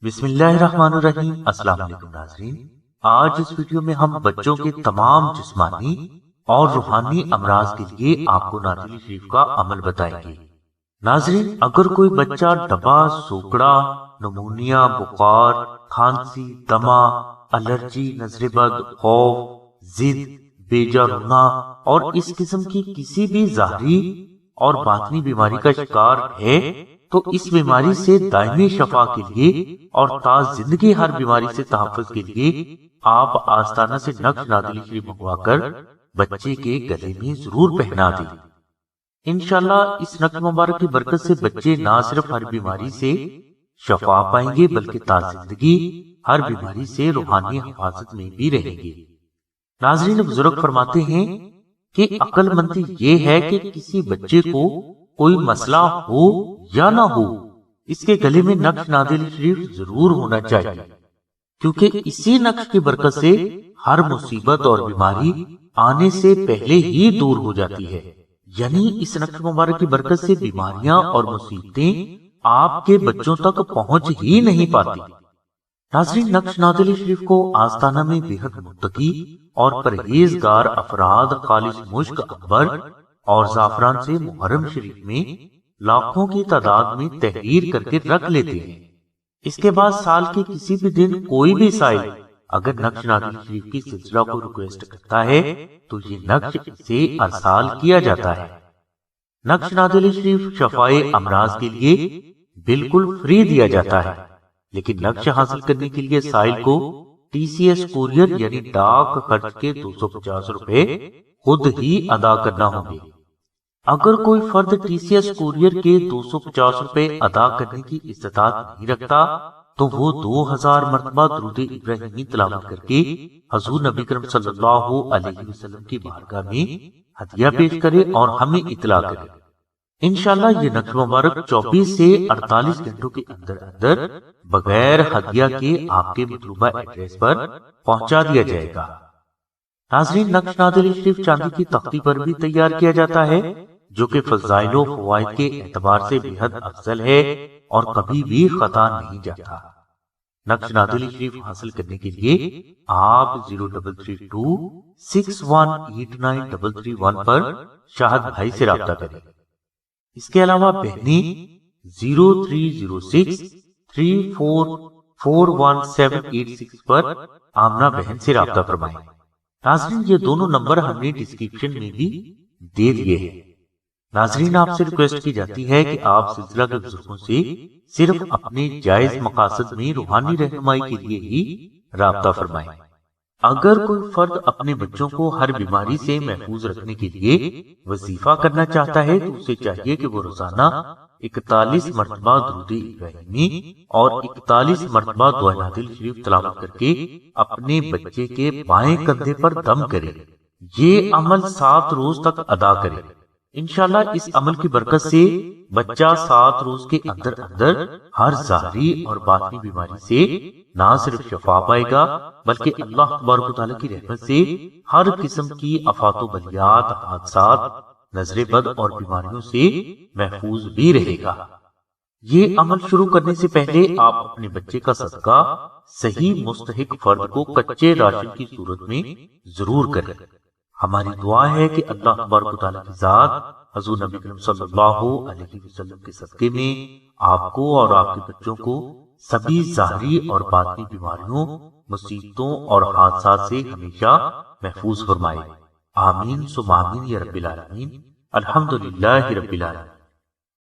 بسم اللہ الرحمن الرحیم۔ السلام علیکم ناظرین، آج اس ویڈیو میں ہم بچوں کے تمام جسمانی اور روحانی امراض کے لیے آپ کو نادلی شریف کا عمل بتائیں گے۔ ناظرین، اگر کوئی بچہ دبا، سوکڑا، نمونیا، بخار، کھانسی، دمہ، الرجی، نظر بد، خوف، ضد، بیجا رونا اور اس قسم کی کسی بھی ظاہری اور باطنی بیماری کا شکار ہے تو اس بیماری سے دائمی شفا کے لیے اور تا زندگی ہر بیماری سے تحفظ کے لیے آپ آستانہ سے نقش نادلی شریف منگوا کر بچے کے گلے میں ضرور پہنا دیں۔ انشاءاللہ اس نقش مبارک کی برکت سے بچے نہ صرف ہر بیماری سے شفا پائیں گے بلکہ تا زندگی ہر بیماری سے روحانی حفاظت میں بھی رہیں گے۔ ناظرین، بزرگ فرماتے ہیں کہ عقل مندی یہ ہے کہ کسی بچے کو کوئی مسئلہ ہو یا نہ ہو، اس کے گلے میں نقش نادلی شریف ضرور ہونا چاہیے، کیونکہ اسی نقش کی برکت سے ہر مصیبت اور بیماری آنے سے پہلے ہی دور ہو جاتی ہے۔ یعنی اس نقش مبارک کی برکت سے بیماریاں اور مصیبتیں آپ کے بچوں تک پہنچ ہی نہیں پاتی۔ ناظرین، نقش نادلی شریف کو آستانہ میں بے حد متقی اور پرہیزگار افراد خالص مشک، عنبر اور زعفران سے محرم شریف میں لاکھوں کی تعداد میں تحریر کر کے رکھ لیتے ہیں۔ اس کے بعد سال کے کسی بھی دن کوئی بھی سائل اگر نقش نادلی شریف کی سلسلہ کو ریکویسٹ کرتا ہے تو یہ نقش سے ارسال کیا جاتا ہے۔ نقش نادلی شریف شفائے امراض کے لیے بالکل فری دیا جاتا ہے، لیکن نقش حاصل کرنے کے لیے سائل کو TCS کوریئر یعنی ڈاک خرچ کے 250 روپے خود ہی ادا کرنا ہوں گے۔ اگر کوئی فرد TCS کوریئر کے 250 روپے ادا کرنے کی استطاعت نہیں رکھتا تو وہ 2000 مرتبہ درود ابراہیمی تلاوت کر کے حضور نبی کرم صلی اللہ علیہ وسلم کی بارگاہ میں ہدیہ پیش کرے اور ہمیں اطلاع کرے۔ انشاءاللہ یہ نقش مبارک 24 سے 48 گھنٹوں کے اندر اندر بغیر ہدیہ کے آپ کے مطلوبہ ایڈریس پر پہنچا دیا جائے گا۔ ناظرین، نقش نادلی شریف چاندی کی تختی پر بھی تیار کیا جاتا ہے، جو کہ فضائل و فوائد کے اعتبار سے بے حد افضل ہے اور کبھی بھی خطا نہیں جاتا۔ نقش نادلی شریف حاصل کرنے کے لیے آپ 0332618933 پر شاہد بھائی سے رابطہ کریں۔ اس کے علاوہ بہنیں 030634411786 پر آمنہ بہن سے رابطہ فرمائیں۔ ناظرین، یہ دونوں نمبر ہم نے ڈسکرپشن میں بھی دے دیے ہیں۔ ناظرین، آپ سے ریکویسٹ کی جاتی ہے کہ آپ سلسلہ کے بزرگوں سے صرف اپنے جائز مقاصد میں روحانی رہنمائی کے لیے ہی رابطہ فرمائیں۔ اگر کوئی فرد اپنے بچوں کو ہر بیماری سے محفوظ رکھنے کے لیے وظیفہ کرنا چاہتا ہے تو اسے چاہیے کہ وہ روزانہ 41 مرتبہ درود ابراہیمی اور 41 مرتبہ دعائے نادل شریف تلاوت کر کے اپنے بچے کے بائیں کندھے پر دم کرے۔ یہ عمل 7 روز تک ادا کرے۔ انشاءاللہ اس عمل کی برکت سے بچہ 7 روز کے اندر اندر ہر ظاہری اور باطنی بیماری سے نہ صرف شفا پائے گا بلکہ اللہ تبارک و تعالیٰ کی رحمت سے ہر قسم کی آفات و بلیات، حادثات، نظر بد اور بیماریوں سے محفوظ بھی رہے گا۔ یہ عمل شروع کرنے سے پہلے آپ اپنے بچے کا صدقہ صحیح مستحق فرد کو کچے راشن کی صورت میں ضرور کریں۔ ہماری دعا ہے کہ اللہ تبارک و تعالیٰ کی ذات حضور نبی کریم صلی اللہ علیہ وسلم کے صدقے میں آپ کو اور آپ کے بچوں کو سبھی ظاہری اور باطنی بیماریوں، مصیبتوں اور حادثات سے ہمیشہ محفوظ فرمائے۔ آمین ثم آمین یا رب العالمین۔ الحمدللہ رب العالمین۔